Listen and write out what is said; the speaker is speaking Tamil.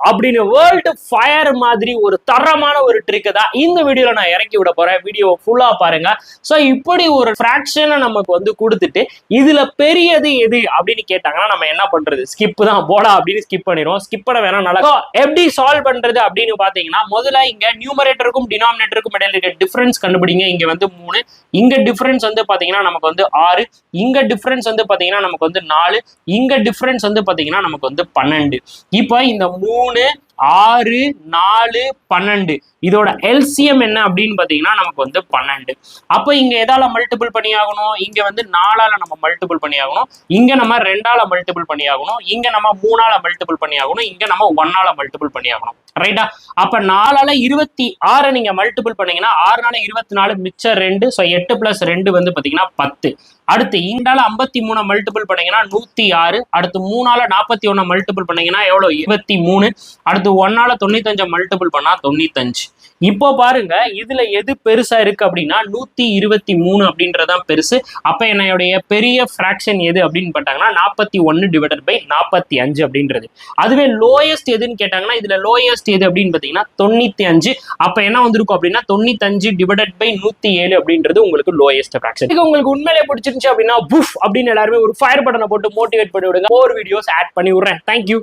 அப்படின்னு வேர்ல்டு ஃபயர் மாதிரி ஒரு தரமான ஒரு ட்ரிக் தான் இந்த வீடியோல நான் இறக்கி விட போறேன். வீடியோ ஃபுல்லா பாருங்க. ஸோ இப்படி ஒரு ஃபிராக்ஷனை நமக்கு வந்து கொடுத்துட்டு இதுல பெரியது எது அப்படின்னு கேட்டாங்கன்னா நம்ம என்ன பண்றது? ஸ்கிப் தான் போடா அப்படின்னு ஸ்கிப் பண்ணிடுவோம். ஸ்கிப் பண்ண வேணா நல்லா. எப்படி சால்வ் பண்றது அப்படின்னு பாத்தீங்கன்னா முதல்ல இங்க நியூமரேட்டருக்கும் டினாமினேட்டருக்கும் இடையில இருக்க டிஃபரன்ஸ் கண்டுபிடிங்க. இங்க வந்து 3, இங்க டிஃபரன்ஸ் வந்து பாத்தீங்கன்னா நமக்கு வந்து 6, இங்க டிஃபரன்ஸ் வந்து பாத்தீங்கன்னா நமக்கு வந்து 4, இங்க டிஃபரன்ஸ் வந்து பாத்தீங்கன்னா நமக்கு வந்து 12. இப்போ இந்த 3, 6, 4, 12 இதோட எல்சிஎம் என்ன அப்படின்னு பாத்தீங்கன்னா நமக்கு வந்து 12. அப்ப இங்க எதால மல்டிபிள் பண்ணி ஆகணும்? இங்க வந்து 4ஆல நம்ம மல்டிபிள் பண்ணி ஆகணும், இங்க நம்ம 2ஆல மல்டிபிள் பண்ணி ஆகணும், இங்க நம்ம 3ஆல மல்டிபிள் பண்ணி ஆகணும், இங்க நம்ம 1ஆல மல்டிபிள் பண்ணி ஆகணும். ரைட்டா? அப்ப 4ஆல 26 நீங்க மல்டிபிள் பண்ணீங்கன்னா 6 24 மிச்சம் 2. ஸோ 8 + 2 வந்து பாத்தீங்கன்னா 10. அடுத்து இண்டால 53 மல்டிபிள் பண்ணீங்கன்னா 106. அடுத்து 3ஆல 41 மல்டிபிள் பண்ணீங்கன்னா எவ்வளவு? 23. அடுத்து 1ஆல 95 மல்டிபிள் பண்ணா 95. இப்போ பாருங்க இதுல எது பெருசா இருக்கு அப்படின்னா 123 அப்படின்றதான் பெருசு. அப்ப என்னுடைய பெரிய ஃபிராக்ஷன் எது அப்படின்னு பார்த்தாங்கன்னா 41/45 அப்படின்றது. அதுவே லோயஸ்ட் எதுன்னு கேட்டாங்கன்னா இதுல லோயஸ்ட் எது அப்படின்னு பாத்தீங்கன்னா 95. அப்ப என்ன வந்திருக்கும் அப்படின்னா 95/107 அப்படின்றது உங்களுக்கு லோயஸ்ட் ஃபிராக்ஷன். உங்களுக்கு உண்மையிலே பிடிச்சிருந்துச்சு அப்படின்னா புஃப் அப்படின்னு எல்லாருமே ஒரு ஃபயர் பட்டனை போட்டு மோட்டிவேட் பண்ணி விடுங்க. ஒரு வீடியோஸ் ஆட் பண்ணி விடுறேன். தேங்க்யூ.